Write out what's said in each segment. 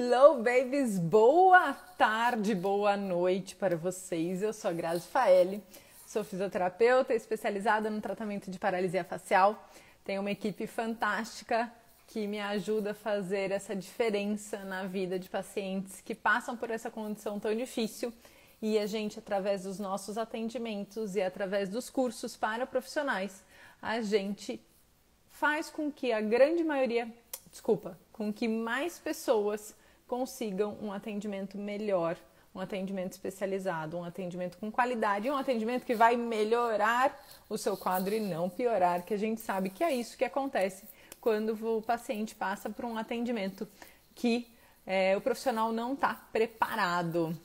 Hello, babies! Boa tarde, boa noite para vocês. Eu sou a Grazi Faeli, sou fisioterapeuta especializada no tratamento de paralisia facial. Tenho uma equipe fantástica que me ajuda a fazer essa diferença na vida de pacientes que passam por essa condição tão difícil. E a gente, através dos nossos atendimentos e através dos cursos para profissionais, a gente faz com que a grande maioria, com que mais pessoas consigam um atendimento melhor, um atendimento especializado, um atendimento com qualidade, um atendimento que vai melhorar o seu quadro e não piorar, que a gente sabe que é isso que acontece quando o paciente passa por um atendimento que o profissional não está preparado.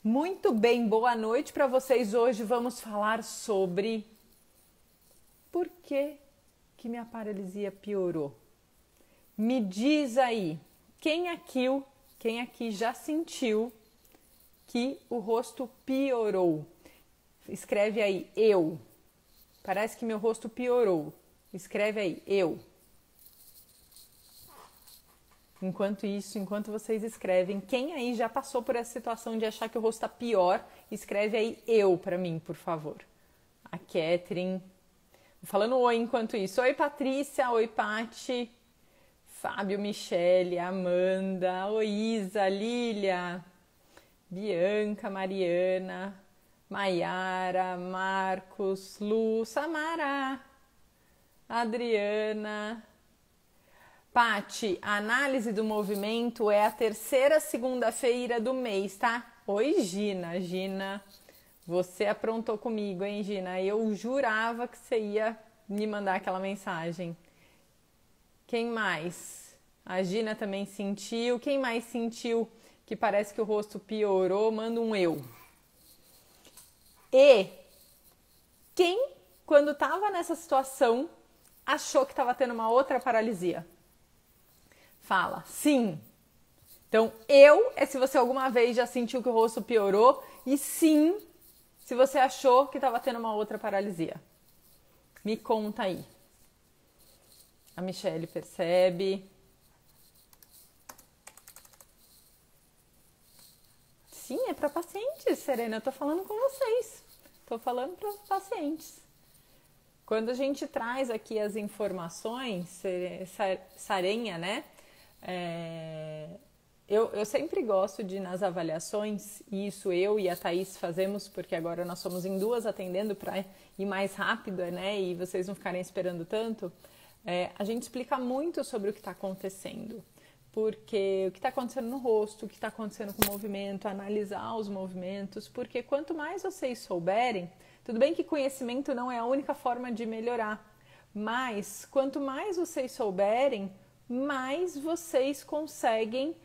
Muito bem, boa noite para vocês. Hoje vamos falar sobre por que minha paralisia piorou. Me diz aí, quem aqui já sentiu que o rosto piorou? Escreve aí, eu. Parece que meu rosto piorou. Escreve aí, eu. Enquanto vocês escrevem, quem aí já passou por essa situação de achar que o rosto está pior, escreve aí eu para mim, por favor. A Catherine. Falando oi enquanto isso. Oi, Patrícia. Oi, Pati. Fábio, Michele, Amanda. Oi, Isa, Lília. Bianca, Mariana. Maiara, Marcos, Lu, Samara. Adriana. Pati, a análise do movimento é a terceira segunda-feira do mês, tá? Oi, Gina. Gina, você aprontou comigo, hein, Gina? Eu jurava que você ia me mandar aquela mensagem. Quem mais? A Gina também sentiu. Quem mais sentiu que parece que o rosto piorou? Manda um eu. E quem, quando estava nessa situação, achou que estava tendo uma outra paralisia? Fala, sim. Então, eu é se você alguma vez já sentiu que o rosto piorou e sim, se você achou que estava tendo uma outra paralisia. Me conta aí. A Michele percebe. Sim, é para pacientes, Serena. Eu tô falando com vocês. Tô falando para pacientes. Quando a gente traz aqui as informações, Sarenha, né? Eu sempre gosto de, nas avaliações, e isso eu e a Thaís fazemos, porque agora nós somos em duas atendendo para ir mais rápido, né? E vocês não ficarem esperando tanto. A gente explica muito sobre o que está acontecendo. Porque o que está acontecendo no rosto, o que está acontecendo com o movimento, analisar os movimentos, porque quanto mais vocês souberem, tudo bem que conhecimento não é a única forma de melhorar, mas quanto mais vocês souberem, mais vocês conseguem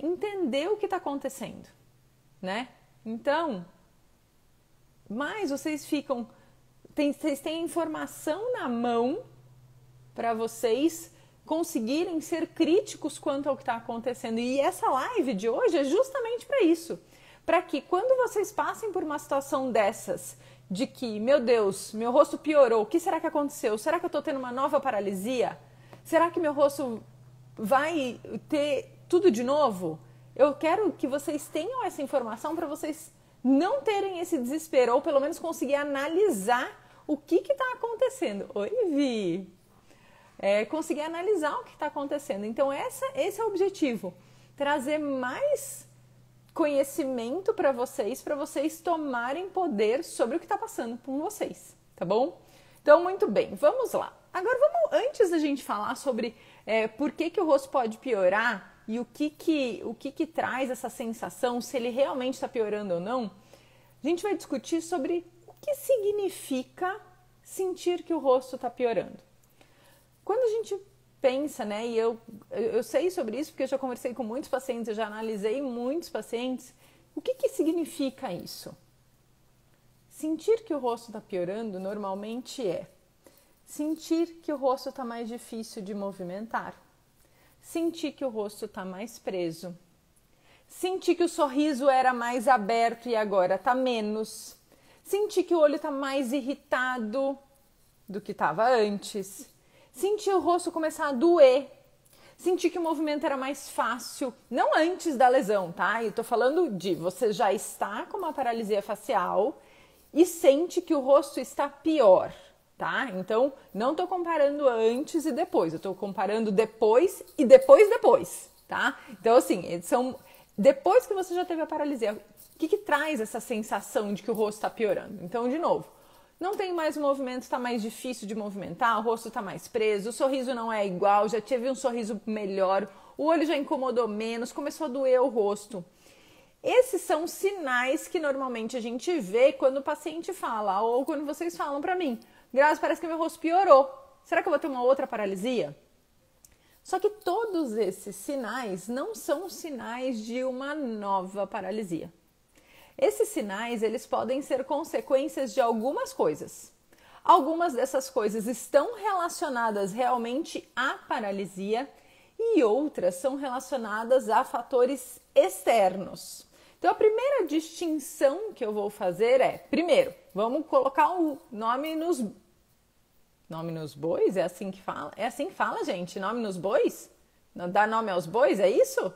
entender o que está acontecendo, né? Então, mais vocês vocês têm informação na mão para vocês conseguirem ser críticos quanto ao que está acontecendo. E essa live de hoje é justamente para isso. Para que quando vocês passem por uma situação dessas, de que, meu Deus, meu rosto piorou, o que será que aconteceu? Será que eu estou tendo uma nova paralisia? Será que meu rosto vai ter tudo de novo? Eu quero que vocês tenham essa informação para vocês não terem esse desespero, ou pelo menos conseguir analisar o que está acontecendo. Oi, Vi! Conseguir analisar o que está acontecendo. Então, esse é o objetivo. Trazer mais conhecimento para vocês tomarem poder sobre o que está passando com vocês, tá bom? Então, muito bem, vamos lá. Agora, antes da gente falar sobre por que o rosto pode piorar e o que traz essa sensação, se ele realmente está piorando ou não, a gente vai discutir sobre o que significa sentir que o rosto está piorando. Quando a gente pensa, né, e eu sei sobre isso porque eu já conversei com muitos pacientes, eu já analisei muitos pacientes, o que significa isso? Sentir que o rosto está piorando normalmente é sentir que o rosto está mais difícil de movimentar, sentir que o rosto está mais preso, sentir que o sorriso era mais aberto e agora está menos, sentir que o olho está mais irritado do que estava antes, sentir o rosto começar a doer, Senti que o movimento era mais fácil, não antes da lesão, tá? Eu tô falando de você já está com uma paralisia facial e sente que o rosto está pior, tá? Então, não tô comparando antes e depois, eu tô comparando depois e depois, tá? Então, assim, são depois que você já teve a paralisia, o que traz essa sensação de que o rosto está piorando? Então, de novo, não tem mais movimento, está mais difícil de movimentar, o rosto está mais preso, o sorriso não é igual, já tive um sorriso melhor, o olho já incomodou menos, começou a doer o rosto. Esses são sinais que normalmente a gente vê quando o paciente fala, ou quando vocês falam para mim, Grazi, parece que meu rosto piorou, será que eu vou ter uma outra paralisia? Só que todos esses sinais não são sinais de uma nova paralisia. Esses sinais, eles podem ser consequências de algumas coisas. Algumas dessas coisas estão relacionadas realmente à paralisia e outras são relacionadas a fatores externos. Então, a primeira distinção que eu vou fazer é, primeiro, vamos colocar o nome nos bois? É assim que fala? É assim que fala, gente? Nome nos bois? Dar nome aos bois, é isso?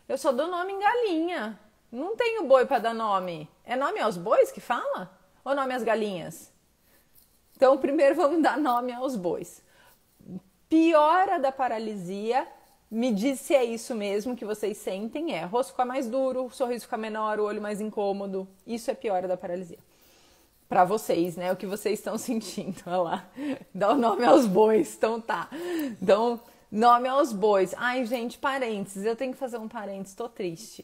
Eu só dou nome em galinha. Não tenho boi para dar nome. É nome aos bois que fala? Ou nome às galinhas? Então, primeiro vamos dar nome aos bois. Piora da paralisia, me diz se é isso mesmo que vocês sentem, é rosto ficar mais duro, o sorriso ficar menor, o olho mais incômodo. Isso é piora da paralisia. Para vocês, né? O que vocês estão sentindo. Olha lá. Dá o nome aos bois. Então tá. Então, nome aos bois. Ai, gente, parênteses. Eu tenho que fazer um parênteses. Tô triste.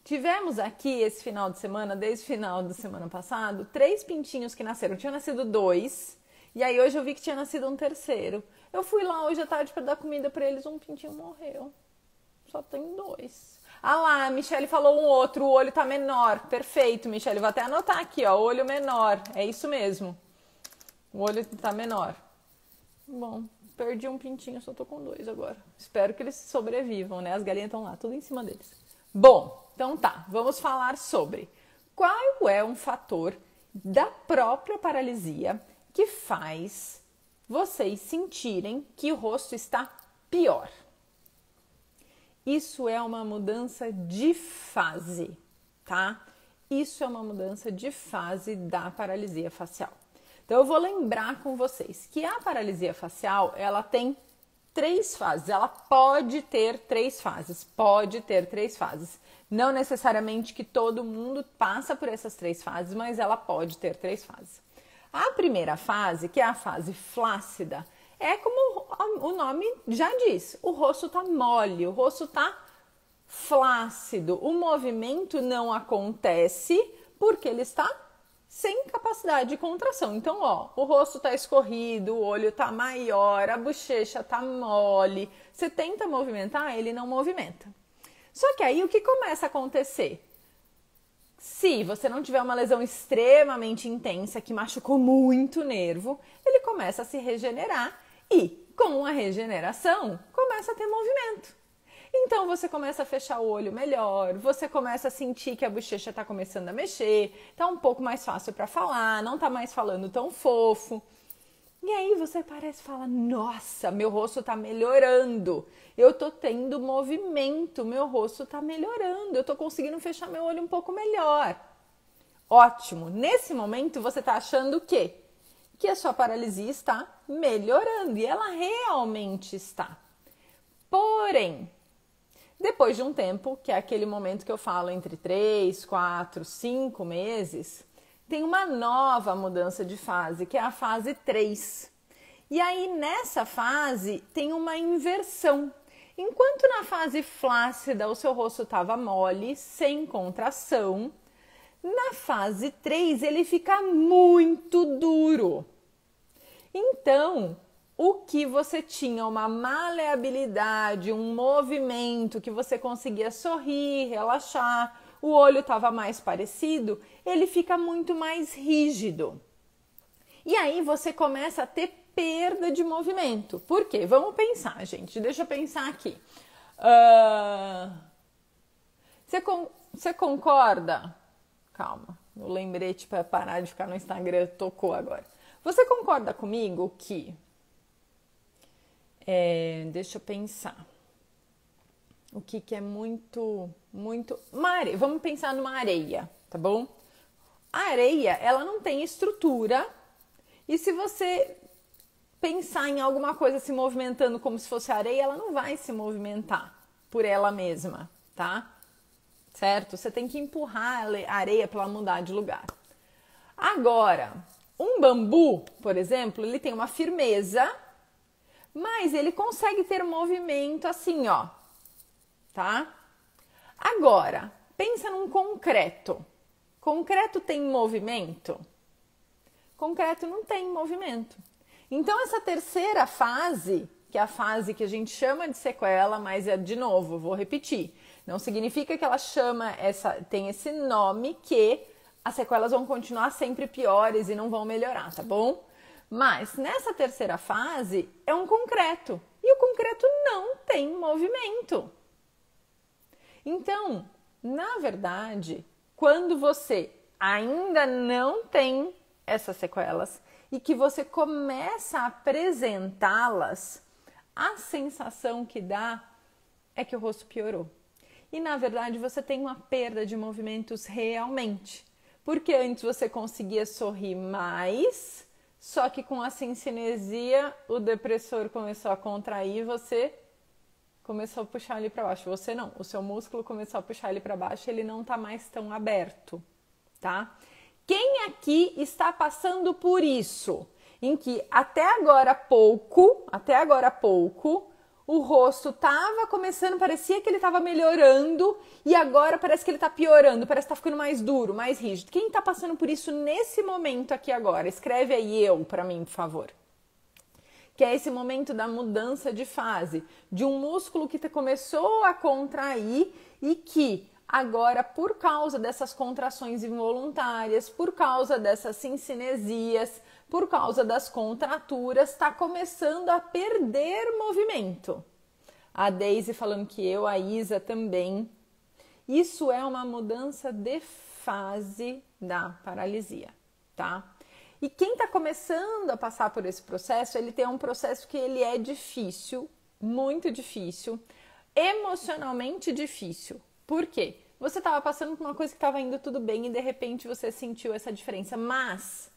Tivemos aqui esse final de semana, desde o final da semana passada, 3 pintinhos que nasceram. Tinha nascido 2, e aí hoje eu vi que tinha nascido um terceiro. Eu fui lá hoje à tarde para dar comida para eles, um pintinho morreu. Só tem 2. Ah lá, a Michelle falou um outro, o olho tá menor. Perfeito, Michelle, vou até anotar aqui, ó, olho menor. É isso mesmo. O olho tá menor. Bom, perdi um pintinho, só tô com 2 agora. Espero que eles sobrevivam, né? As galinhas estão lá, tudo em cima deles. Bom, então tá, vamos falar sobre qual é um fator da própria paralisia que faz vocês sentirem que o rosto está pior. Isso é uma mudança de fase, tá? Isso é uma mudança de fase da paralisia facial. Então eu vou lembrar com vocês que a paralisia facial, ela tem 3 fases, ela pode ter 3 fases, Não necessariamente que todo mundo passa por essas 3 fases, mas ela pode ter 3 fases. A primeira fase, que é a fase flácida, é como o nome já diz, o rosto tá mole, o rosto tá flácido, o movimento não acontece porque ele está sem capacidade de contração. Então, ó, o rosto tá escorrido, o olho tá maior, a bochecha tá mole. Você tenta movimentar, ele não movimenta. Só que aí o que começa a acontecer? Se você não tiver uma lesão extremamente intensa que machucou muito o nervo, ele começa a se regenerar e, com a regeneração, começa a ter movimento. Então você começa a fechar o olho melhor, você começa a sentir que a bochecha está começando a mexer, tá um pouco mais fácil para falar, não tá mais falando tão fofo. E aí você parece falar, nossa, meu rosto tá melhorando, eu tô tendo movimento, meu rosto tá melhorando, eu tô conseguindo fechar meu olho um pouco melhor. Ótimo, nesse momento você tá achando o quê? Que a sua paralisia está melhorando, e ela realmente está. Porém, depois de um tempo, que é aquele momento que eu falo entre 3, 4, 5 meses, tem uma nova mudança de fase, que é a fase 3. E aí, nessa fase, tem uma inversão. Enquanto na fase flácida o seu rosto estava mole, sem contração, na fase 3 ele fica muito duro. Então, o que você tinha uma maleabilidade, um movimento que você conseguia sorrir, relaxar, o olho estava mais parecido, ele fica muito mais rígido. E aí você começa a ter perda de movimento. Por quê? Vamos pensar, gente. Deixa eu pensar aqui. Você concorda? Calma, o lembrete para parar de ficar no Instagram tocou agora. Você concorda comigo que Deixa eu pensar. O que é muito... Vamos pensar numa areia, tá bom? A areia, ela não tem estrutura. E se você pensar em alguma coisa se movimentando como se fosse areia, ela não vai se movimentar por ela mesma, tá? Certo? Você tem que empurrar a areia para ela mudar de lugar. Agora, um bambu, por exemplo, ele tem uma firmeza, mas ele consegue ter movimento assim, ó, tá? Agora, pensa num concreto. Concreto tem movimento? Concreto não tem movimento. Então, essa terceira fase, que é a fase que a gente chama de sequela, mas de novo, vou repetir, não significa que ela tem esse nome que as sequelas vão continuar sempre piores e não vão melhorar, tá bom? Mas nessa terceira fase é um concreto e o concreto não tem movimento. Então, na verdade, quando você ainda não tem essas sequelas e que você começa a apresentá-las, a sensação que dá é que o rosto piorou. E na verdade você tem uma perda de movimentos realmente. Porque antes você conseguia sorrir mais, só que com a cincinesia o depressor começou a contrair e você começou a puxar ele para baixo. Você não, o seu músculo começou a puxar ele para baixo e ele não está mais tão aberto, tá? Quem aqui está passando por isso? Em que até agora há pouco, o rosto estava começando, parecia que ele estava melhorando e agora parece que ele está piorando, parece que está ficando mais duro, mais rígido. Quem está passando por isso nesse momento aqui agora? Escreve aí eu para mim, por favor. Que é esse momento da mudança de fase, de um músculo que começou a contrair e que agora, por causa dessas contrações involuntárias, por causa dessas cincinesias, por causa das contraturas, está começando a perder movimento. A Daisy falando que a Isa também. Isso é uma mudança de fase da paralisia, tá? E quem está começando a passar por esse processo, ele tem um processo que ele é difícil, muito difícil, emocionalmente difícil. Por quê? Você estava passando por uma coisa que estava indo tudo bem e de repente você sentiu essa diferença, mas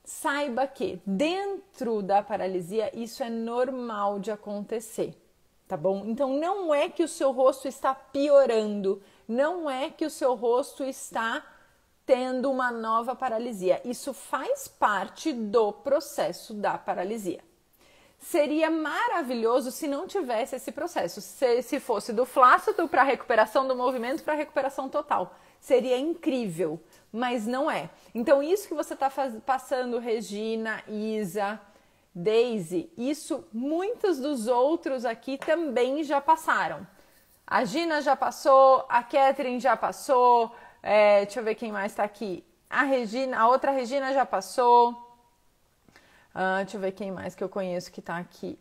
saiba que dentro da paralisia isso é normal de acontecer, tá bom? Então não é que o seu rosto está piorando, não é que o seu rosto está tendo uma nova paralisia. Isso faz parte do processo da paralisia. Seria maravilhoso se não tivesse esse processo, se fosse do flácido para recuperação do movimento para recuperação total. Seria incrível, mas não é. Então isso que você está passando, Regina, Isa, Daisy, isso muitos dos outros aqui também já passaram. A Gina já passou, a Catherine já passou, deixa eu ver quem mais está aqui. A outra Regina já passou. Deixa eu ver quem mais que eu conheço que está aqui.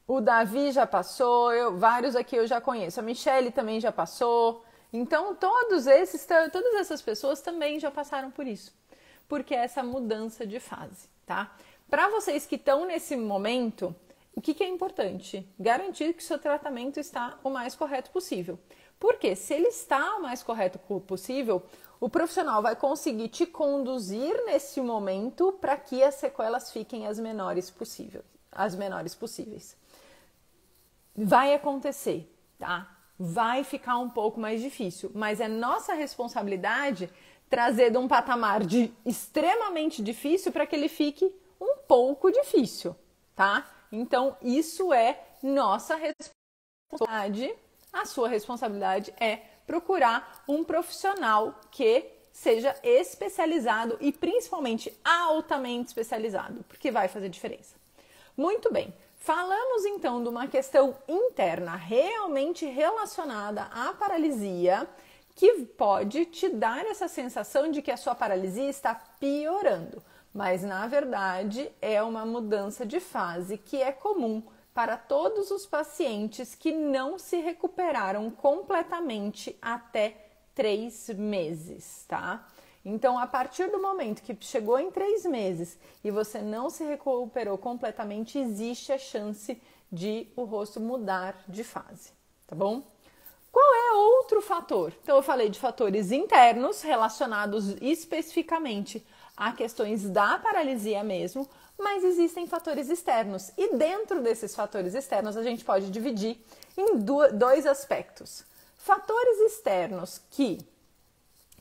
O Davi já passou, vários aqui eu já conheço. A Michelle também já passou. Então, todas essas pessoas também já passaram por isso. Porque é essa mudança de fase, tá? Para vocês que estão nesse momento, o que é importante? Garantir que o seu tratamento está o mais correto possível. Porque se ele está o mais correto possível, o profissional vai conseguir te conduzir nesse momento para que as sequelas fiquem as menores possíveis. Vai acontecer, tá? Vai ficar um pouco mais difícil, mas é nossa responsabilidade trazer de um patamar de extremamente difícil para que ele fique um pouco difícil, tá? Então, isso é nossa responsabilidade. A sua responsabilidade é procurar um profissional que seja especializado e principalmente altamente especializado, porque vai fazer diferença. Muito bem, falamos então de uma questão interna realmente relacionada à paralisia, que pode te dar essa sensação de que a sua paralisia está piorando, mas na verdade é uma mudança de fase que é comum para todos os pacientes que não se recuperaram completamente até 3 meses, tá? Então, a partir do momento que chegou em 3 meses e você não se recuperou completamente, existe a chance de o rosto mudar de fase, tá bom? Qual é outro fator? Então, eu falei de fatores internos relacionados especificamente a questões da paralisia mesmo, mas existem fatores externos. E dentro desses fatores externos, a gente pode dividir em dois aspectos. Fatores externos que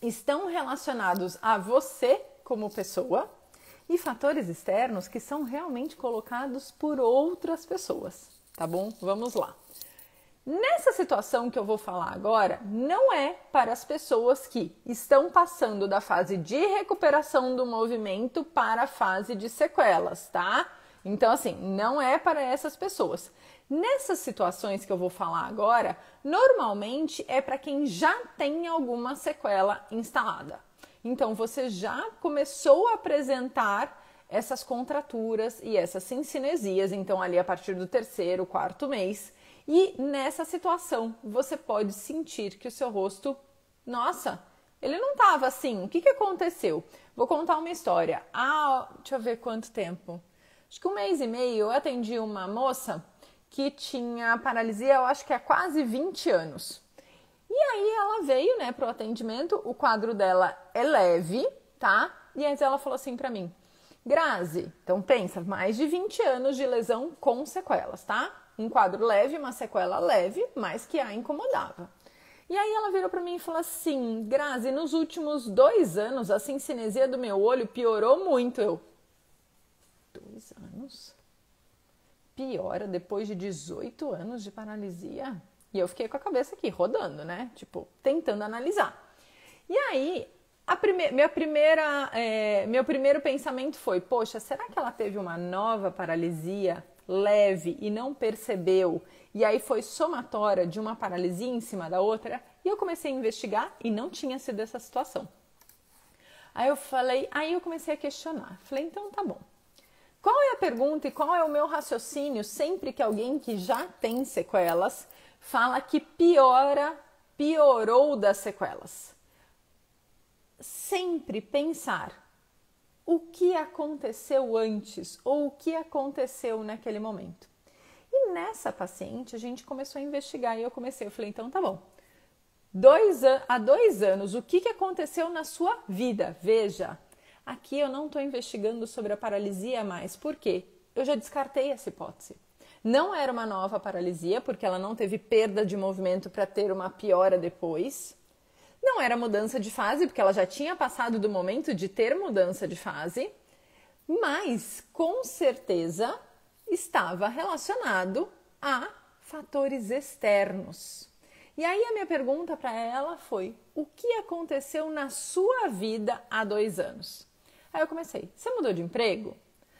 estão relacionados a você como pessoa e fatores externos que são realmente colocados por outras pessoas, tá bom? Vamos lá. Nessa situação que eu vou falar agora, não é para as pessoas que estão passando da fase de recuperação do movimento para a fase de sequelas, tá? Então, assim, não é para essas pessoas. Nessas situações que eu vou falar agora, normalmente é para quem já tem alguma sequela instalada. Então, você já começou a apresentar essas contraturas e essas cincinesias, então ali a partir do 3º, 4º mês. E nessa situação, você pode sentir que o seu rosto, nossa, ele não estava assim. O que aconteceu? Vou contar uma história. Deixa eu ver quanto tempo. Acho que 1 mês e meio eu atendi uma moça que tinha paralisia, eu acho que há quase 20 anos. E aí ela veio, né, pro atendimento, o quadro dela é leve, tá? E aí ela falou assim pra mim, Grazi, então pensa, mais de 20 anos de lesão com sequelas, tá? Um quadro leve, uma sequela leve, mas que a incomodava. E aí ela virou pra mim e falou assim, Grazi, nos últimos 2 anos a cincinesia do meu olho piorou muito. Eu, 2 anos? Piora depois de 18 anos de paralisia? E eu fiquei com a cabeça aqui, rodando, né? Tipo, tentando analisar. E aí, meu primeiro pensamento foi, poxa, será que ela teve uma nova paralisia leve e não percebeu? E aí foi somatória de uma paralisia em cima da outra? E eu comecei a investigar e não tinha sido essa situação. Aí eu comecei a questionar. Falei, então tá bom. Qual é a pergunta e qual é o meu raciocínio sempre que alguém que já tem sequelas fala que piorou das sequelas? Sempre pensar o que aconteceu antes ou o que aconteceu naquele momento. E nessa paciente a gente começou a investigar e eu falei, então tá bom. Há 2 anos, o que aconteceu na sua vida? Veja, aqui eu não estou investigando sobre a paralisia mais. Por quê? Eu já descartei essa hipótese. Não era uma nova paralisia, porque ela não teve perda de movimento para ter uma piora depois. Não era mudança de fase, porque ela já tinha passado do momento de ter mudança de fase. Mas, com certeza, estava relacionado a fatores externos. E aí a minha pergunta para ela foi, o que aconteceu na sua vida há 2 anos? Aí eu comecei, você mudou de emprego?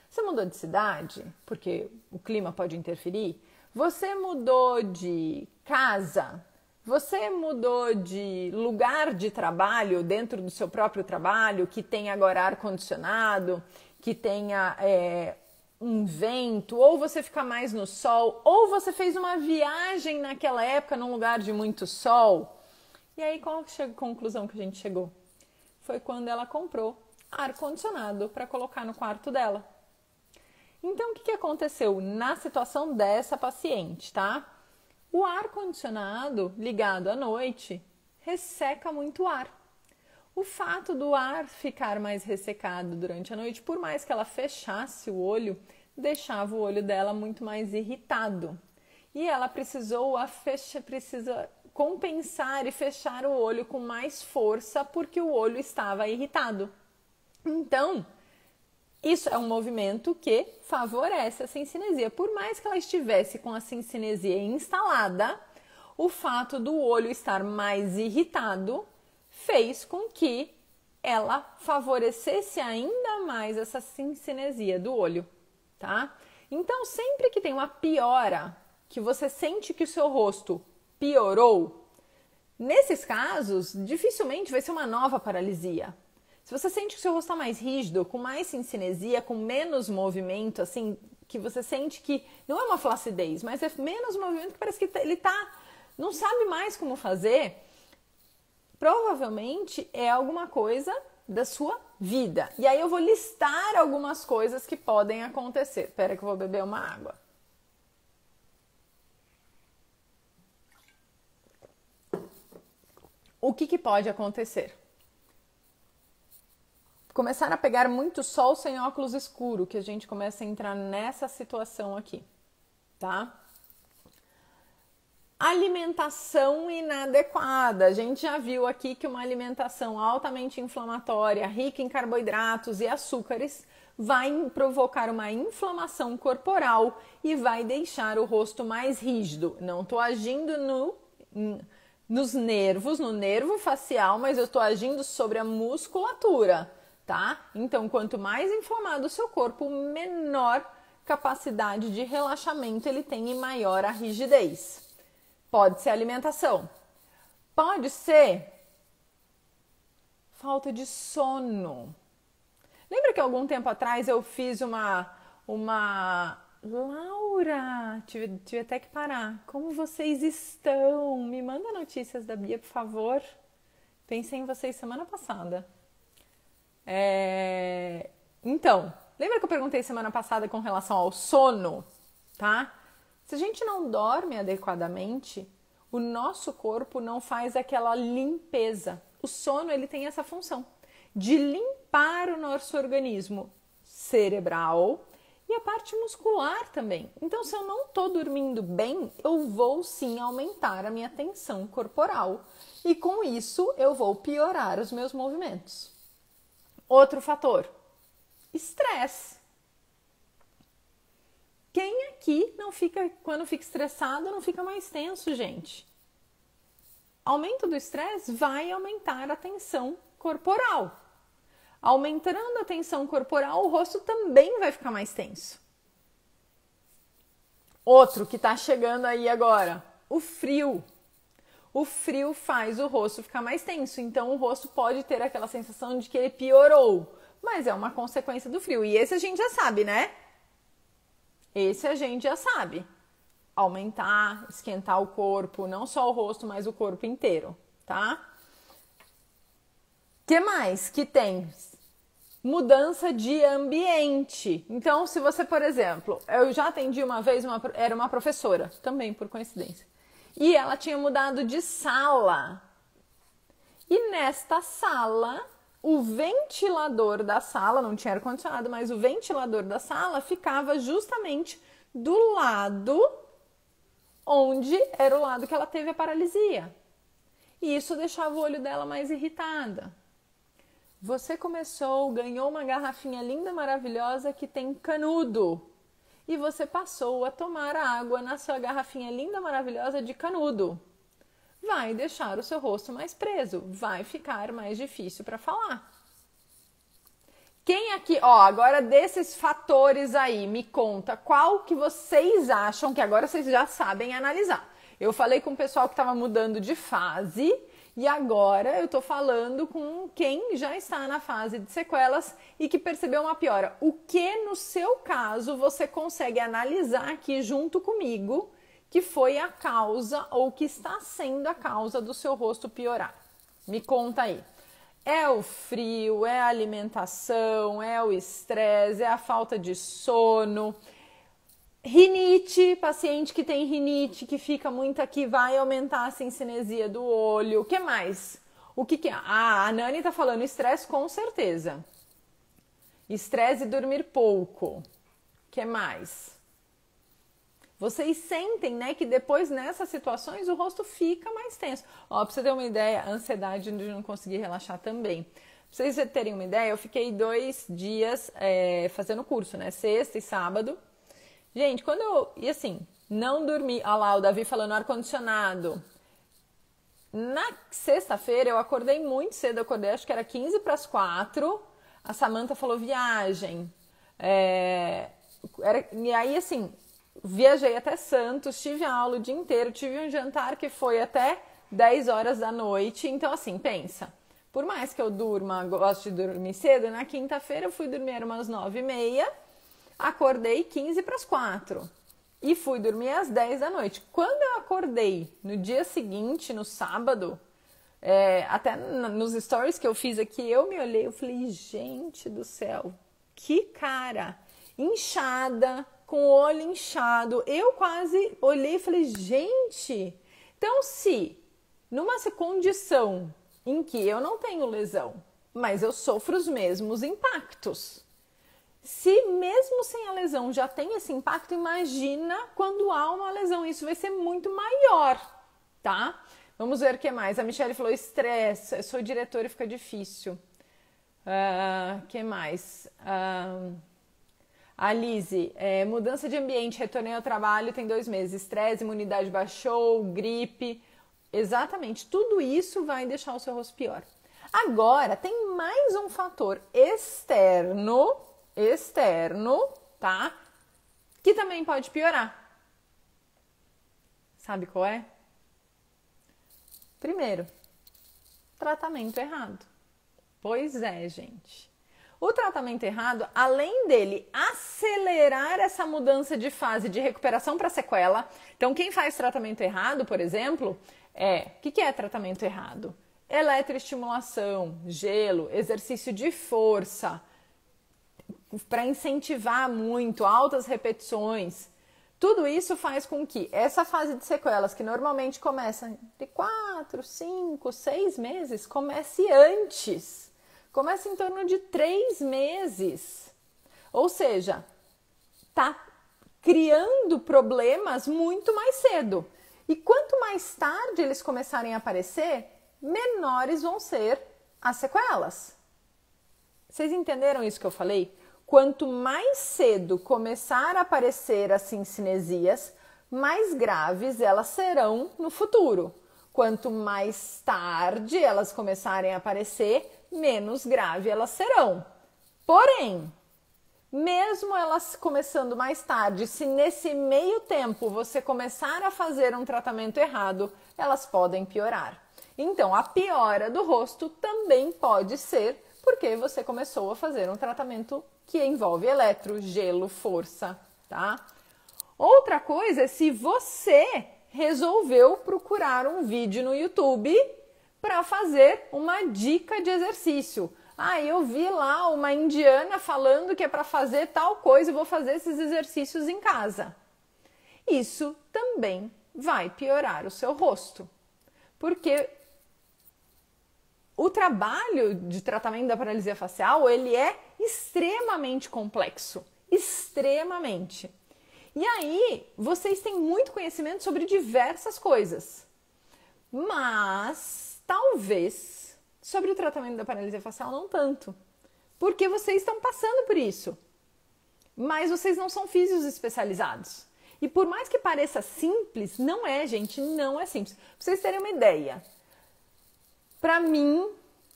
Você mudou de cidade? Porque o clima pode interferir? Você mudou de casa? Você mudou de lugar de trabalho dentro do seu próprio trabalho, que tem agora ar-condicionado, que tenha um vento, ou você fica mais no sol, ou você fez uma viagem naquela época num lugar de muito sol. E aí qual a conclusão que a gente chegou? Foi quando ela comprou ar-condicionado para colocar no quarto dela. Então, o que aconteceu na situação dessa paciente, tá? O ar-condicionado ligado à noite resseca muito o ar. O fato do ar ficar mais ressecado durante a noite, por mais que ela fechasse o olho, deixava o olho dela muito mais irritado. E ela precisa compensar e fechar o olho com mais força porque o olho estava irritado. Então, isso é um movimento que favorece a cincinesia. Por mais que ela estivesse com a cincinesia instalada, o fato do olho estar mais irritado fez com que ela favorecesse ainda mais essa cincinesia do olho, tá? Então, sempre que tem uma piora, que você sente que o seu rosto piorou, nesses casos, dificilmente vai ser uma nova paralisia. Se você sente que o seu rosto está mais rígido, com mais cincinesia, com menos movimento, assim, que você sente que não é uma flacidez, mas é menos movimento, que parece que ele não sabe mais como fazer, provavelmente é alguma coisa da sua vida. E aí eu vou listar algumas coisas que podem acontecer. Espera que eu vou beber uma água. O que pode acontecer? Começar a pegar muito sol sem óculos escuro, que a gente começa a entrar nessa situação aqui, tá? Alimentação inadequada. A gente já viu aqui que uma alimentação altamente inflamatória, rica em carboidratos e açúcares, vai provocar uma inflamação corporal e vai deixar o rosto mais rígido. Não estou agindo nos nervos, no nervo facial, mas eu estou agindo sobre a musculatura, tá? Então, quanto mais inflamado o seu corpo, menor capacidade de relaxamento ele tem e maior a rigidez. Pode ser alimentação. Pode ser falta de sono. Lembra que algum tempo atrás eu fiz uma... Laura, tive até que parar. Como vocês estão? Me manda notícias da Bia, por favor. Pensei em vocês semana passada. Então, lembra que eu perguntei semana passada com relação ao sono, tá? Se a gente não dorme adequadamente, o nosso corpo não faz aquela limpeza. O sono, ele tem essa função de limpar o nosso organismo cerebral e a parte muscular também. Então, se eu não estou dormindo bem, eu vou sim aumentar a minha tensão corporal. E com isso, eu vou piorar os meus movimentos. Outro fator, estresse. Quem aqui não fica, quando fica estressado, não fica mais tenso, gente? Aumento do estresse vai aumentar a tensão corporal. Aumentando a tensão corporal, o rosto também vai ficar mais tenso. Outro que está chegando aí agora, o frio. O frio faz o rosto ficar mais tenso, então o rosto pode ter aquela sensação de que ele piorou, mas é uma consequência do frio. E esse a gente já sabe, né? Esse a gente já sabe. Aumentar, esquentar o corpo, não só o rosto, mas o corpo inteiro, tá? O que mais que tem? Mudança de ambiente. Então, se você, por exemplo, eu já atendi uma vez, era uma professora, também por coincidência, e ela tinha mudado de sala. E nesta sala, o ventilador da sala, não tinha ar-condicionado, mas o ventilador da sala ficava justamente do lado onde era o lado que ela teve a paralisia. E isso deixava o olho dela mais irritada. Você ganhou uma garrafinha linda, maravilhosa que tem canudo. E você passou a tomar água na sua garrafinha linda, maravilhosa de canudo. Vai deixar o seu rosto mais preso, vai ficar mais difícil para falar. Quem aqui, agora desses fatores aí, me conta qual que vocês acham que agora vocês já sabem analisar. Eu falei com o pessoal que estava mudando de fase e agora eu tô falando com quem já está na fase de sequelas e que percebeu uma piora. O que no seu caso você consegue analisar aqui junto comigo que foi a causa ou que está sendo a causa do seu rosto piorar? Me conta aí. É o frio, é a alimentação, é o estresse, é a falta de sono, rinite, paciente que tem rinite, que fica muito aqui, vai aumentar a cinecinesia do olho. O que mais? O que é? A Nani tá falando estresse com certeza. Estresse e dormir pouco. O que mais? Vocês sentem, né, que depois nessas situações o rosto fica mais tenso. Pra você ter uma ideia, ansiedade de não conseguir relaxar também. Pra vocês terem uma ideia, eu fiquei 2 dias fazendo curso, né, sexta e sábado. Gente, e assim, não dormi, olha lá o Davi falando ar-condicionado. Na sexta-feira eu acordei muito cedo, eu acordei acho que era 15 para as 4, a Samantha falou viagem. E aí assim, viajei até Santos, tive aula o dia inteiro, tive um jantar que foi até 10 horas da noite. Então assim, pensa, por mais que eu gosto de dormir cedo, na quinta-feira eu fui dormir umas 9h30, acordei 15 para as 4 e fui dormir às 10 da noite. Quando eu acordei no dia seguinte, no sábado, Até nos stories que eu fiz aqui, eu me olhei, eu falei, gente do céu, que cara inchada, com o olho inchado. Eu quase olhei e falei, gente, então se numa condição em que eu não tenho lesão, mas eu sofro os mesmos impactos, se mesmo sem a lesão já tem esse impacto, imagina quando há uma lesão, isso vai ser muito maior, tá? Vamos ver o que mais. A Michelle falou estresse, eu sou diretora e fica difícil. Que mais? A Lise, mudança de ambiente, retornei ao trabalho tem 2 meses, estresse, imunidade baixou, gripe. Exatamente, tudo isso vai deixar o seu rosto pior. Agora, tem mais um fator externo, tá? Que também pode piorar. Sabe qual é? Primeiro, tratamento errado. Pois é, gente. O tratamento errado, além dele acelerar essa mudança de fase de recuperação para sequela, então quem faz tratamento errado, por exemplo, o que é tratamento errado? Eletroestimulação, gelo, exercício de força, para incentivar muito, altas repetições. Tudo isso faz com que essa fase de sequelas, que normalmente começa de 4, 5, 6 meses, comece antes. Comece em torno de 3 meses. Ou seja, tá criando problemas muito mais cedo. E quanto mais tarde eles começarem a aparecer, menores vão ser as sequelas. Vocês entenderam isso que eu falei? Quanto mais cedo começar a aparecer as cincinesias, mais graves elas serão no futuro. Quanto mais tarde elas começarem a aparecer, menos grave elas serão. Porém, mesmo elas começando mais tarde, se nesse meio tempo você começar a fazer um tratamento errado, elas podem piorar. Então, a piora do rosto também pode ser porque você começou a fazer um tratamento que envolve eletro, gelo, força, tá? Outra coisa é se você resolveu procurar um vídeo no YouTube para fazer uma dica de exercício. Eu vi lá uma indiana falando que é para fazer tal coisa e vou fazer esses exercícios em casa. Isso também vai piorar o seu rosto, porque o trabalho de tratamento da paralisia facial, ele é extremamente complexo, extremamente. E aí, vocês têm muito conhecimento sobre diversas coisas, mas talvez sobre o tratamento da paralisia facial não tanto, porque vocês estão passando por isso, mas vocês não são físios especializados. E por mais que pareça simples, não é, gente, não é simples. Pra vocês terem uma ideia, pra mim,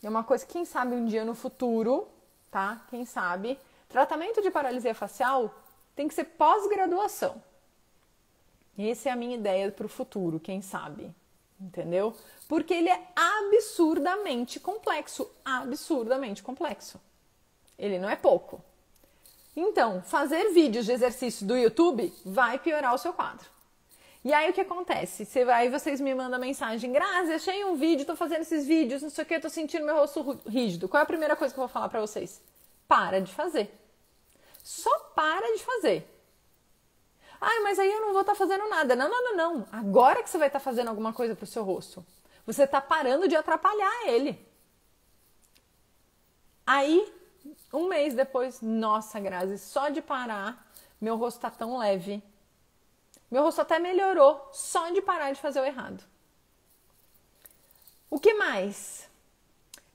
é uma coisa que quem sabe um dia no futuro, tá? Quem sabe, tratamento de paralisia facial tem que ser pós-graduação. Essa é a minha ideia pro futuro, quem sabe, entendeu? Porque ele é absurdamente complexo, absurdamente complexo. Ele não é pouco. Então, fazer vídeos de exercício do YouTube vai piorar o seu quadro. E aí o que acontece? Aí vocês me mandam mensagem, Grazi, achei um vídeo, tô fazendo esses vídeos, não sei o que, tô sentindo meu rosto rígido. Qual é a primeira coisa que eu vou falar pra vocês? Para de fazer. Só para de fazer. Mas aí eu não vou estar fazendo nada. Não. Agora que você vai estar fazendo alguma coisa pro seu rosto. Você está parando de atrapalhar ele. Aí, um mês depois, nossa, Grazi, só de parar, meu rosto tá tão leve. Meu rosto até melhorou só de parar de fazer o errado. O que mais?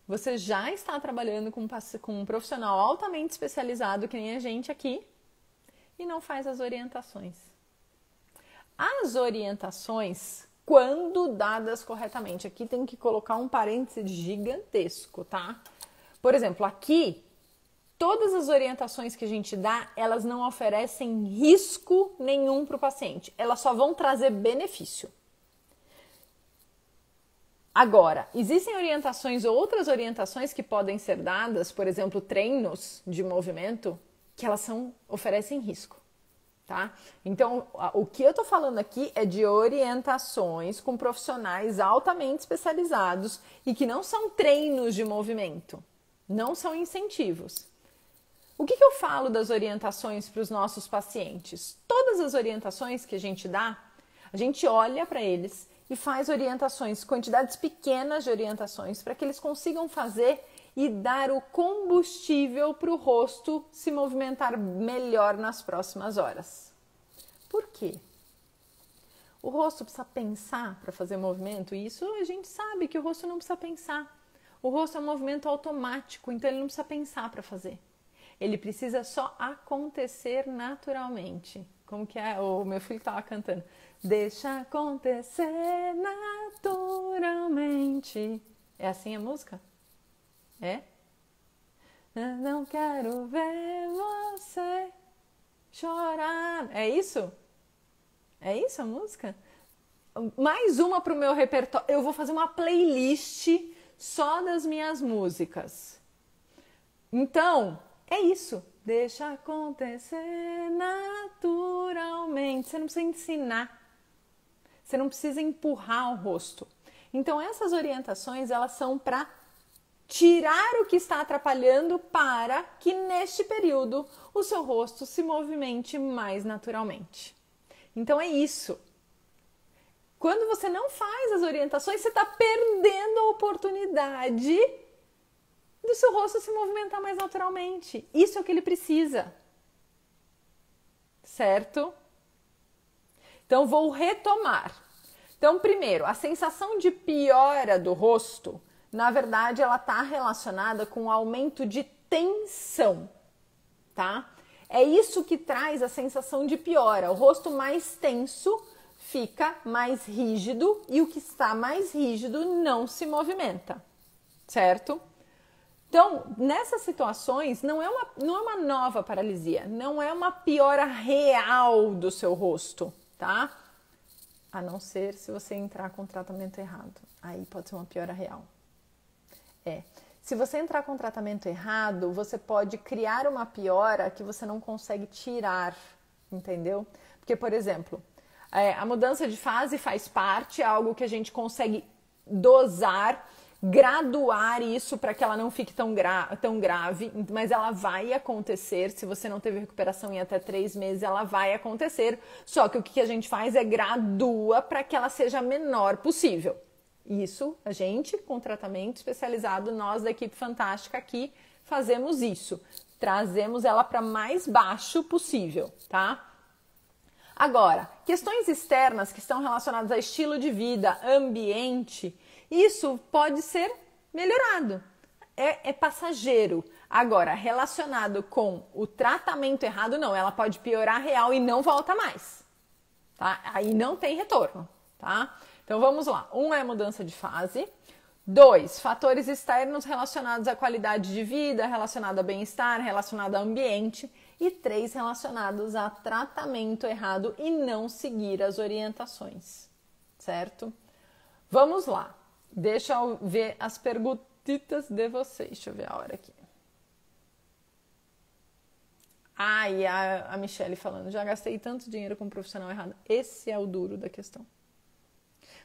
Você já está trabalhando com um profissional altamente especializado, que nem a gente aqui, e não faz as orientações. As orientações, quando dadas corretamente, aqui tem que colocar um parêntese gigantesco, tá? Por exemplo, aqui, todas as orientações que a gente dá, elas não oferecem risco nenhum para o paciente. Elas só vão trazer benefício. Agora, existem orientações, outras orientações que podem ser dadas, por exemplo, treinos de movimento, que elas oferecem risco, tá? Então, o que eu tô falando aqui é de orientações com profissionais altamente especializados e que não são treinos de movimento, não são incentivos. O que eu falo das orientações para os nossos pacientes? Todas as orientações que a gente dá, a gente olha para eles e faz orientações, quantidades pequenas de orientações, para que eles consigam fazer e dar o combustível para o rosto se movimentar melhor nas próximas horas. Por quê? O rosto precisa pensar para fazer movimento, e isso a gente sabe que o rosto não precisa pensar. O rosto é um movimento automático, então ele não precisa pensar para fazer. Ele precisa só acontecer naturalmente. Como que é? O meu filho estava cantando. Deixa acontecer naturalmente. É assim a música? É? Eu não quero ver você chorar. É isso? É isso a música? Mais uma para o meu repertório. Eu vou fazer uma playlist só das minhas músicas. Então, é isso. Deixa acontecer naturalmente. Você não precisa ensinar. Você não precisa empurrar o rosto. Então, essas orientações, elas são para tirar o que está atrapalhando para que, neste período, o seu rosto se movimente mais naturalmente. Então, é isso. Quando você não faz as orientações, você está perdendo a oportunidade do seu rosto se movimentar mais naturalmente. Isso é o que ele precisa. Certo? Então, vou retomar. Então, primeiro, a sensação de piora do rosto, na verdade, ela está relacionada com o aumento de tensão, tá? É isso que traz a sensação de piora. O rosto mais tenso fica mais rígido e o que está mais rígido não se movimenta, certo? Então, nessas situações, não é uma nova paralisia, não é uma piora real do seu rosto, tá? A não ser se você entrar com o tratamento errado. Aí pode ser uma piora real. Se você entrar com o tratamento errado, você pode criar uma piora que você não consegue tirar, entendeu? Porque, por exemplo, a mudança de fase faz parte, é algo que a gente consegue dosar, graduar isso para que ela não fique tão grave, mas ela vai acontecer. Se você não teve recuperação em até 3 meses, ela vai acontecer. Só que o que a gente faz é gradua para que ela seja a menor possível. Isso, a gente, com tratamento especializado, nós da equipe fantástica aqui, fazemos isso. Trazemos ela para mais baixo possível, tá? Agora, questões externas que estão relacionadas a estilo de vida, ambiente, isso pode ser melhorado. É passageiro. Agora, relacionado com o tratamento errado, não. Ela pode piorar real e não volta mais. Tá? Aí não tem retorno, tá? Então, vamos lá. 1 é mudança de fase. 2, fatores externos relacionados à qualidade de vida, relacionado a bem-estar, relacionado ao ambiente. E 3, relacionados a tratamento errado e não seguir as orientações, certo? Vamos lá. Deixa eu ver as perguntitas de vocês. Deixa eu ver a hora aqui. E a Michelle falando, já gastei tanto dinheiro com um profissional errado. Esse é o duro da questão.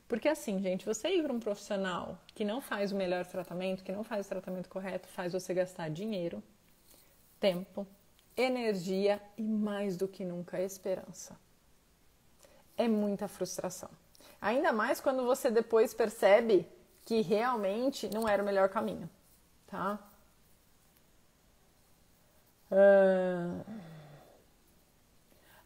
Porque assim, gente, você ir para um profissional que não faz o melhor tratamento, que não faz o tratamento correto, faz você gastar dinheiro, tempo, energia e mais do que nunca esperança. É muita frustração. Ainda mais quando você depois percebe que realmente não era o melhor caminho, tá?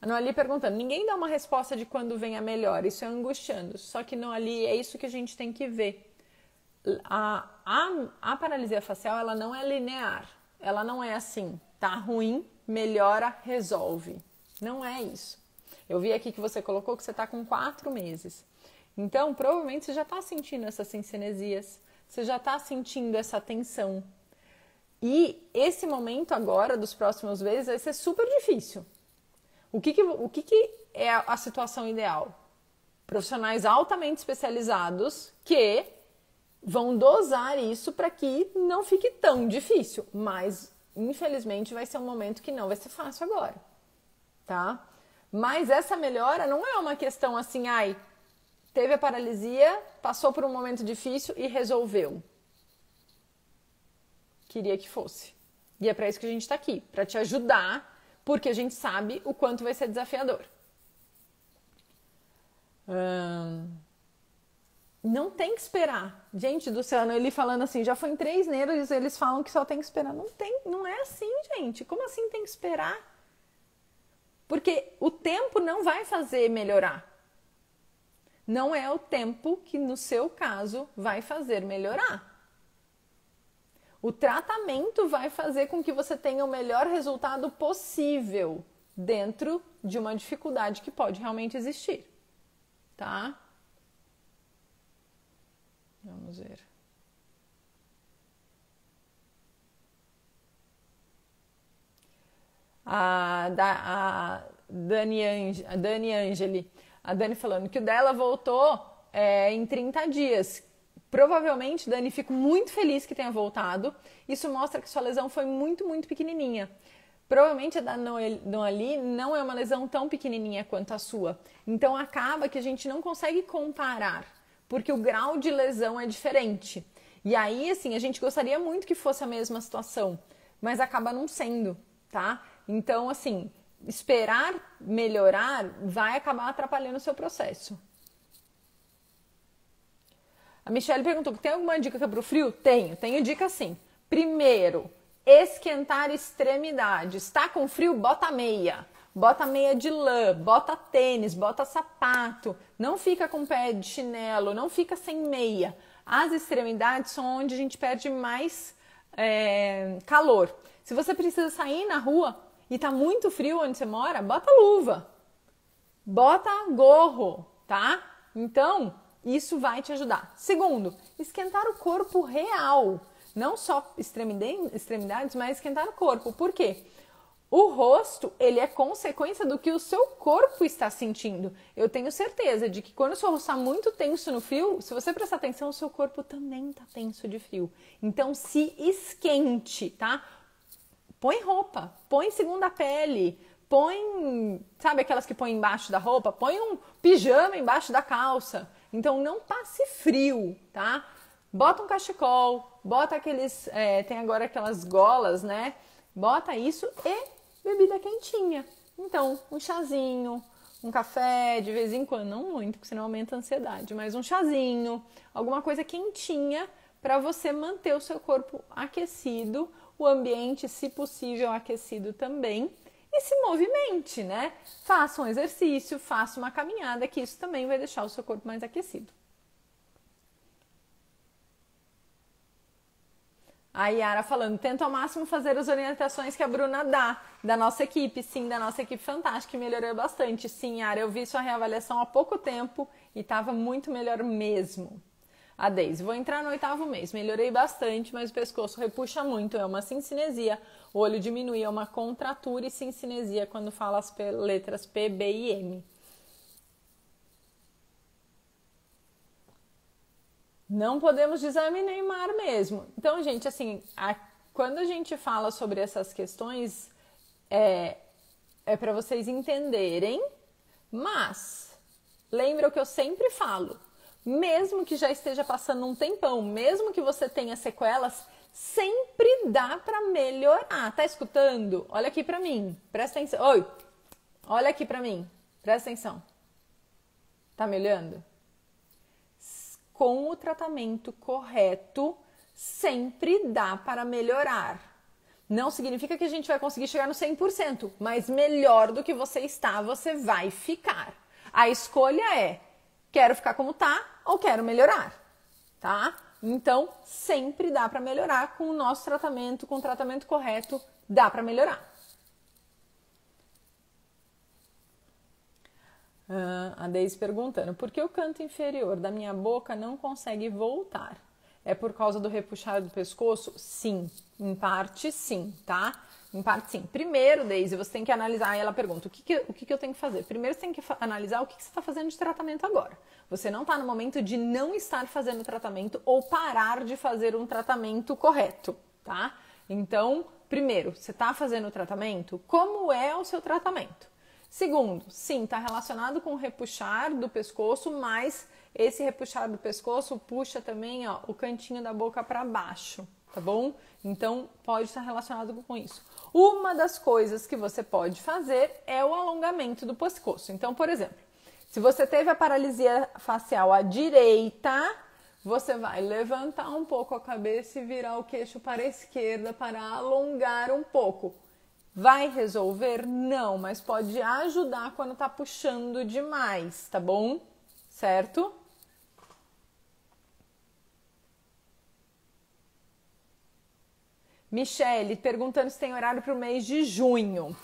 A Noali perguntando, ninguém dá uma resposta de quando vem a melhora, isso é angustiando, só que Noali, é isso que a gente tem que ver. A paralisia facial, ela não é linear, ela não é assim, tá ruim, melhora, resolve. Não é isso. Eu vi aqui que você colocou que você tá com 4 meses. Então, provavelmente você já tá sentindo essas cincinesias, você já tá sentindo essa tensão. E esse momento agora, dos próximos meses, vai ser super difícil. O que é a situação ideal? Profissionais altamente especializados que vão dosar isso para que não fique tão difícil. Mas, infelizmente, vai ser um momento que não vai ser fácil agora, tá? Mas essa melhora não é uma questão assim, ai, teve a paralisia, passou por um momento difícil e resolveu. Queria que fosse. E é para isso que a gente está aqui, para te ajudar, porque a gente sabe o quanto vai ser desafiador. Não tem que esperar. Gente do céu, ele falando assim, já foi em 3 neles, eles falam que só tem que esperar. Não é assim, gente. Como assim tem que esperar? Porque o tempo não vai fazer melhorar. Não é o tempo que, no seu caso, vai fazer melhorar. O tratamento vai fazer com que você tenha o melhor resultado possível dentro de uma dificuldade que pode realmente existir. Tá? Vamos ver. A Dani Angeli. A Dani falando que o dela voltou em 30 dias. Provavelmente, Dani, fico muito feliz que tenha voltado. Isso mostra que sua lesão foi muito, muito pequenininha. Provavelmente a da Noali não é uma lesão tão pequenininha quanto a sua. Então, acaba que a gente não consegue comparar, porque o grau de lesão é diferente. E aí, assim, a gente gostaria muito que fosse a mesma situação, mas acaba não sendo, tá? Então, assim, esperar melhorar vai acabar atrapalhando o seu processo. A Michelle perguntou, tem alguma dica para o frio? Tenho dica sim. Primeiro, esquentar extremidades. Tá com frio? Bota meia. Bota meia de lã, bota tênis, bota sapato. Não fica com pé de chinelo, não fica sem meia. As extremidades são onde a gente perde mais calor. Se você precisa sair na rua e tá muito frio onde você mora, bota luva. Bota gorro, tá? Então, isso vai te ajudar. Segundo, esquentar o corpo real. Não só extremidades, mas esquentar o corpo. Por quê? O rosto, ele é consequência do que o seu corpo está sentindo. Eu tenho certeza de que quando o seu rosto está muito tenso no frio, se você prestar atenção, o seu corpo também está tenso de frio. Então, se esquente, tá? Põe roupa, põe segunda pele, põe, sabe aquelas que põe embaixo da roupa? Põe um pijama embaixo da calça. Então, não passe frio, tá? Bota um cachecol, bota aqueles, tem agora aquelas golas, né? Bota isso e bebida quentinha. Então, um chazinho, um café de vez em quando, não muito, porque senão aumenta a ansiedade, mas um chazinho, alguma coisa quentinha para você manter o seu corpo aquecido, o ambiente, se possível, aquecido também. E se movimente, né? Faça um exercício, faça uma caminhada, que isso também vai deixar o seu corpo mais aquecido. A Yara falando, tento ao máximo fazer as orientações que a Bruna dá, da nossa equipe. Sim, da nossa equipe fantástica, que melhorou bastante. Sim, Yara, eu vi sua reavaliação há pouco tempo e estava muito melhor mesmo. A Deise, vou entrar no 8º mês, melhorei bastante, mas o pescoço repuxa muito, é uma cincinesia, o olho diminui, é uma contratura e cincinesia quando fala as letras P, B e M. Não podemos desanimar mesmo. Então, gente, assim, quando a gente fala sobre essas questões, é para vocês entenderem, mas lembra o que eu sempre falo. Mesmo que já esteja passando um tempão, mesmo que você tenha sequelas, sempre dá para melhorar. Tá escutando? Olha aqui para mim. Presta atenção. Oi. Olha aqui para mim. Presta atenção. Tá me olhando? Com o tratamento correto, sempre dá para melhorar. Não significa que a gente vai conseguir chegar no 100%, mas melhor do que você está, você vai ficar. A escolha é: quero ficar como tá ou quero melhorar, tá? Então, sempre dá para melhorar com o nosso tratamento, com o tratamento correto, dá para melhorar. A Deise perguntando, por que o canto inferior da minha boca não consegue voltar? É por causa do repuxar do pescoço? Sim, em parte sim, tá? Em parte sim. Primeiro, Deise, você tem que analisar, e ela pergunta, o que eu tenho que fazer? Primeiro você tem que analisar o que você está fazendo de tratamento agora. Você não está no momento de não estar fazendo tratamento ou parar de fazer um tratamento correto, tá? Então, primeiro, você está fazendo o tratamento? Como é o seu tratamento? Segundo, sim, está relacionado com o repuxar do pescoço, mas esse repuxar do pescoço puxa também, ó, o cantinho da boca para baixo, tá bom? Então, pode estar relacionado com isso. Uma das coisas que você pode fazer é o alongamento do pescoço. Então, por exemplo, se você teve a paralisia facial à direita, você vai levantar um pouco a cabeça e virar o queixo para a esquerda para alongar um pouco. Vai resolver? Não, mas pode ajudar quando tá puxando demais, tá bom? Certo? Michele perguntando se tem horário para o mês de junho.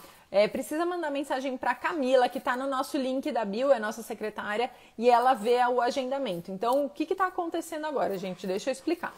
Precisa mandar mensagem para Camila, que está no nosso link da bio, é nossa secretária, e ela vê o agendamento. Então, o que está acontecendo agora, gente? Deixa eu explicar.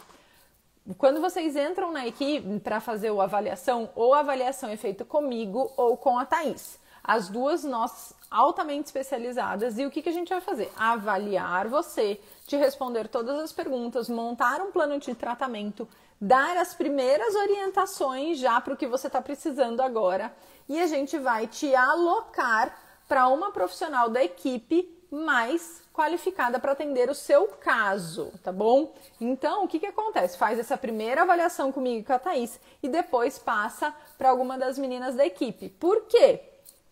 Quando vocês entram na equipe para fazer a avaliação, ou a avaliação é feita comigo ou com a Thaís. As duas nós altamente especializadas. E o que a gente vai fazer? Avaliar você, te responder todas as perguntas, montar um plano de tratamento, dar as primeiras orientações já para o que você está precisando agora. E a gente vai te alocar para uma profissional da equipe mais qualificada para atender o seu caso, tá bom? Então, o que acontece? Faz essa primeira avaliação comigo e com a Thaís e depois passa para alguma das meninas da equipe. Por quê?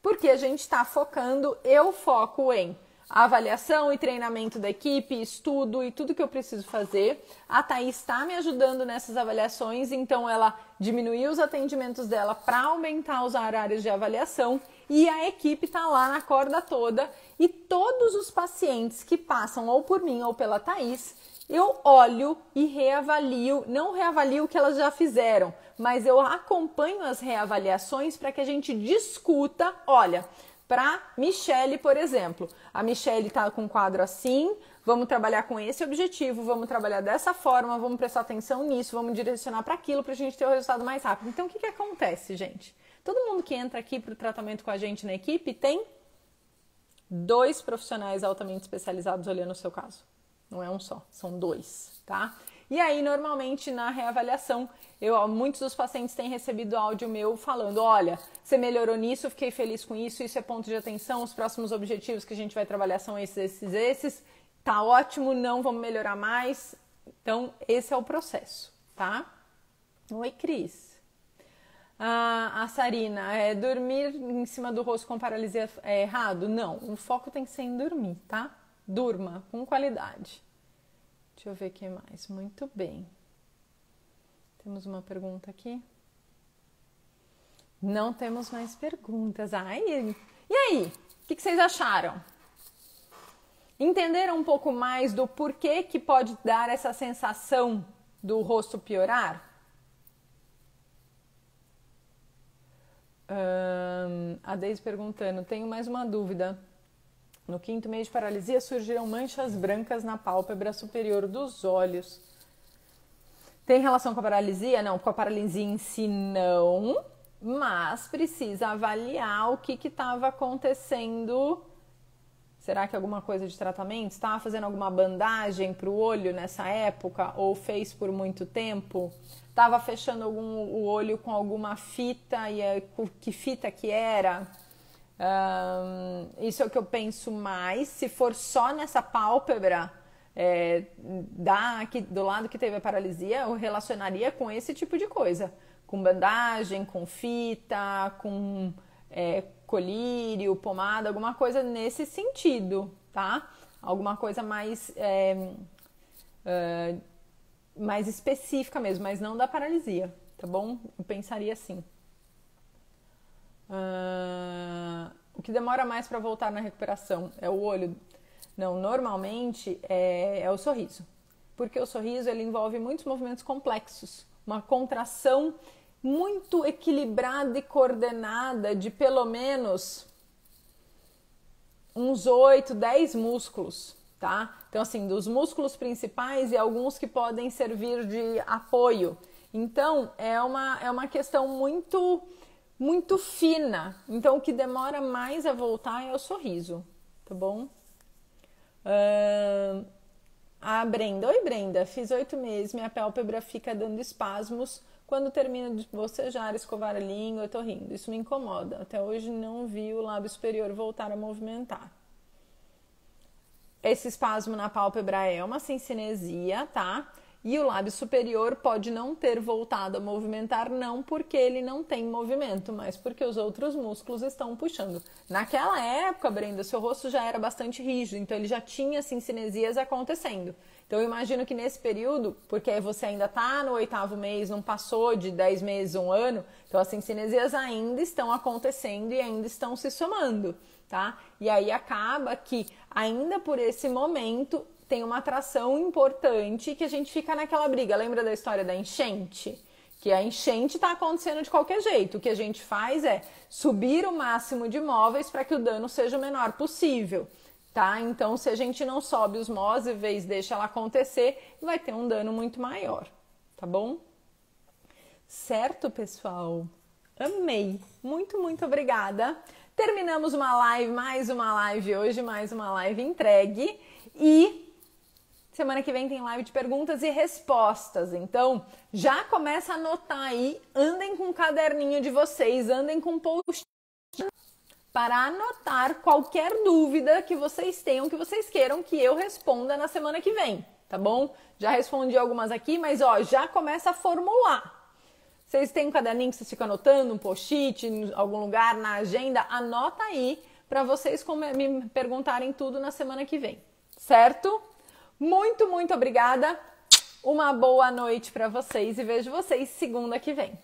Porque a gente está focando, eu foco em avaliação e treinamento da equipe, estudo e tudo que eu preciso fazer. A Thaís está me ajudando nessas avaliações, então ela diminuiu os atendimentos dela para aumentar os horários de avaliação e a equipe está lá na corda toda e todos os pacientes que passam ou por mim ou pela Thaís, eu olho e reavalio, não reavalio o que elas já fizeram, mas eu acompanho as reavaliações para que a gente discuta, olha, para Michele, por exemplo, a Michele está com um quadro assim, vamos trabalhar com esse objetivo, vamos trabalhar dessa forma, vamos prestar atenção nisso, vamos direcionar para aquilo para a gente ter o resultado mais rápido. Então, o que acontece, gente? Todo mundo que entra aqui para o tratamento com a gente na equipe tem 2 profissionais altamente especializados olhando o seu caso. Não é um só, são 2, tá? E aí, normalmente, na reavaliação, muitos dos pacientes têm recebido áudio meu falando, olha, você melhorou nisso, fiquei feliz com isso, isso é ponto de atenção, os próximos objetivos que a gente vai trabalhar são esses, tá ótimo, não vamos melhorar mais. Então, esse é o processo, tá? Oi, Cris. A Sarina, dormir em cima do rosto com paralisia é errado? Não, o foco tem que ser em dormir, tá? Durma com qualidade. Deixa eu ver o que mais. Muito bem. Temos uma pergunta aqui. Não temos mais perguntas. E aí? O que vocês acharam? Entenderam um pouco mais do porquê que pode dar essa sensação do rosto piorar? A Deise perguntando, tenho mais uma dúvida. No 5º mês de paralisia surgiram manchas brancas na pálpebra superior dos olhos. Tem relação com a paralisia? Não, com a paralisia em si não, mas precisa avaliar o que estava acontecendo. Será que alguma coisa de tratamento? Estava fazendo alguma bandagem para o olho nessa época? Ou fez por muito tempo? Estava fechando o olho com alguma fita? E que fita que era? Isso é o que eu penso mais. Se for só nessa pálpebra, aqui do lado que teve a paralisia, eu relacionaria com esse tipo de coisa. Com bandagem, com fita, com colírio, pomada, alguma coisa nesse sentido, tá? Alguma coisa mais específica mesmo, mas não da paralisia, tá bom? Eu pensaria assim. O que demora mais para voltar na recuperação é o olho? Não, normalmente é o sorriso. Porque o sorriso ele envolve muitos movimentos complexos. Uma contração muito equilibrada e coordenada de pelo menos uns 8, 10 músculos, tá? Então, assim, dos músculos principais e alguns que podem servir de apoio. Então, é uma questão muito fina. Então, o que demora mais a voltar é o sorriso, tá bom? A Brenda. Oi, Brenda. Fiz 8 meses, minha pálpebra fica dando espasmos Quando termina de bocejar, escovar a língua, eu tô rindo. Isso me incomoda. Até hoje não vi o lábio superior voltar a movimentar. Esse espasmo na pálpebra é uma sincinesia, tá? E o lábio superior pode não ter voltado a movimentar, não porque ele não tem movimento, mas porque os outros músculos estão puxando. Naquela época, Brenda, seu rosto já era bastante rígido, então ele já tinha sincinesias acontecendo. Então eu imagino que nesse período, porque você ainda tá no 8º mês, não passou de 10 meses, 1 ano, então as sincinesias ainda estão acontecendo e ainda estão se somando, tá? E aí acaba que, ainda por esse momento, tem uma atração importante que a gente fica naquela briga. Lembra da história da enchente? Que a enchente está acontecendo de qualquer jeito. O que a gente faz é subir o máximo de móveis para que o dano seja o menor possível, tá? Então, se a gente não sobe os móveis, deixa ela acontecer, vai ter um dano muito maior, tá bom? Certo, pessoal? Amei! Muito, muito obrigada! Terminamos uma live, mais uma live hoje, mais uma live entregue. E semana que vem tem live de perguntas e respostas. Então, já começa a anotar aí, andem com o caderninho de vocês, andem com post para anotar qualquer dúvida que vocês tenham, que vocês queiram que eu responda na semana que vem, tá bom? Já respondi algumas aqui, mas ó, já começa a formular. Vocês têm um caderninho que vocês ficam anotando, um post-it, em algum lugar, na agenda? Anota aí para vocês me perguntarem tudo na semana que vem, certo? Muito, muito obrigada. Uma boa noite para vocês e vejo vocês segunda que vem.